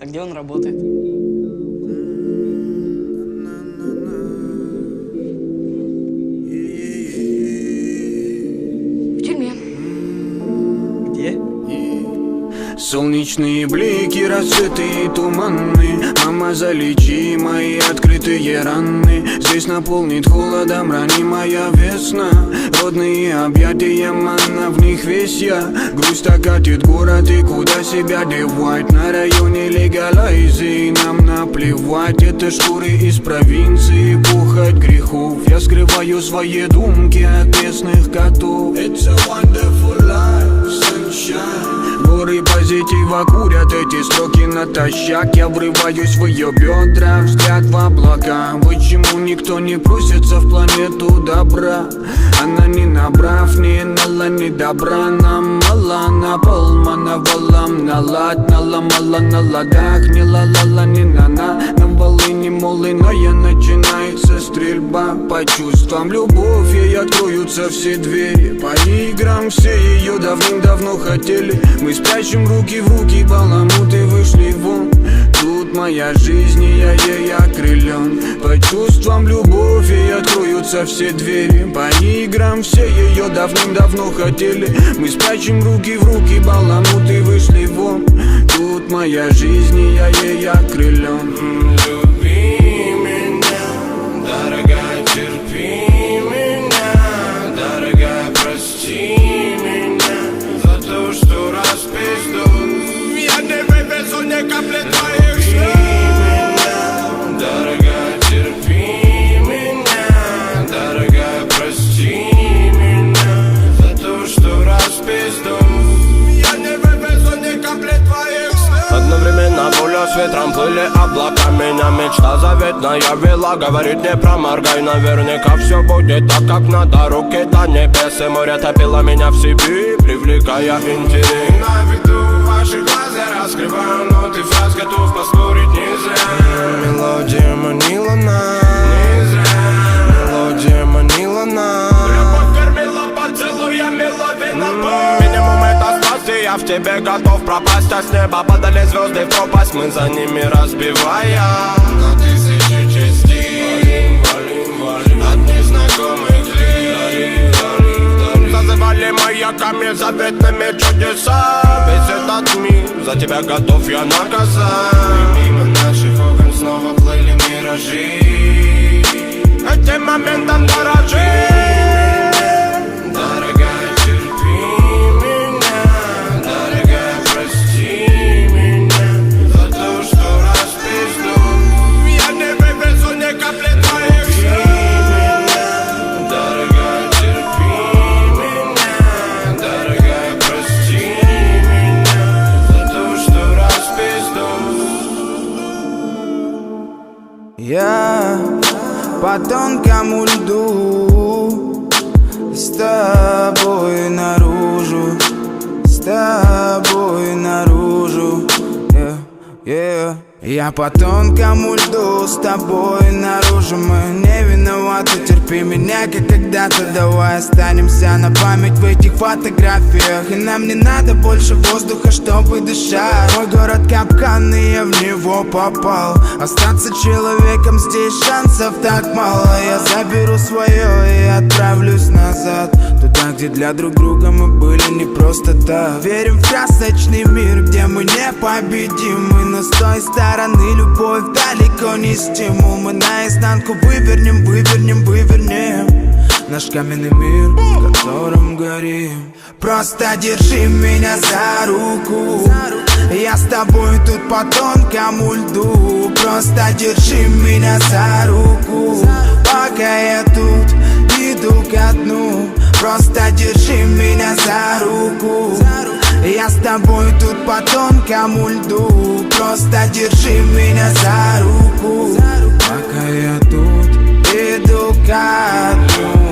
А где он работает? В тюрьме. Где? Солнечные блики, рассветы туманны. Мама, залечи мои открытые раны. Здесь наполнит холодом ранимая весна. Родные объятия, манна, в них весь я. Грусть окатит город, и куда себя девать? На районе легалайзи, нам наплевать. Это шкуры из провинции, похоть грехов. Я скрываю свои думки от местных котов. It's a wonderful life, sunshine. Горы позитива курят эти строки натощак. Я врываюсь в ее бедра, взгляд в облака. Почему никто не просится в планету добра? Она не набрав, не нала, не добра. Нам мало, на полмана валам, налад, наломала на ладах. Не ла-ла-ла, не на-на, на волыни молыная. Начинается стрельба по чувствам. Любовь, ей откроются все двери. По играм все ее давным-давно хотели. Мы спрячем руки в руки, баламуты вышли вон. Тут моя жизнь, и я ей окрылен. По чувствам любовь, ей откроются все двери. По играм все ее давным-давно хотели. Мы спрячем руки в руки, баламуты вышли вон. Тут моя жизнь, и я ей окрылен. Люби меня, дорогая, терпи меня. Дорогая, прости меня за то, что распизду. Я не вывезу ни капли твоих слез. Дорогая, терпи меня. Дорогая, прости меня за то, что распизду. Я не вывезу ни капли твоих слез. Одновременно пуля с ветром плыли облака. Меня мечта заветная вела. Говорит, не проморгай, наверняка все будет так, как надо. Руки до небес, и море топило меня в себе, привлекая интерес. На виду ваших глаз я раскрываю ноты фраз, готов поспорить не зря. Мелодия манила нас, не зря. Мелодия манила нас. Любовь кормила поцелуями, ловила боль. Минимум это спасти, я в тебе готов пропасть. А с неба падали звезды в пропасть, мы за ними разбивая на тысячи частей. От незнакомых лиц зазывали маяками заветными чудеса. Весь этот мир за тебя готов я наказать. И мимо наших окон снова плыли миражи. Этим моментом дорожи. Дорогая, терпи меня. Дорогая, прости меня за то, что распизду. Я не вывезу ни капли твоих слез. Дорогая, терпи меня. Дорогая, прости меня за то, что распизду. Я по тонкому льду, с тобой наружу, с тобой наружу, Я по тонкому льду, с тобой наружу. Мы не виноваты, терпи меня, как когда-то. Давай останемся на память в этих фотографиях. И нам не надо больше воздуха, чтобы дышать. Мой город капкан, и я в него попал. Остаться человеком здесь шансов так мало. Я заберу свое и отправлюсь назад, туда, где для друг друга мы были не просто так. Верим в красочный мир, где мы непобедимы. Но с той стороны любовь далеко не стимул. Мы наизнанку вывернем, вывернем, вывернем наш каменный мир, в котором горим. Просто держи меня за руку, я с тобой тут по тонкому льду. Просто держи меня за руку, пока я тут иду ко дну. Просто держи меня за руку, я с тобой тут по тонкому льду. Просто держи меня за руку, пока я тут иду ко дну.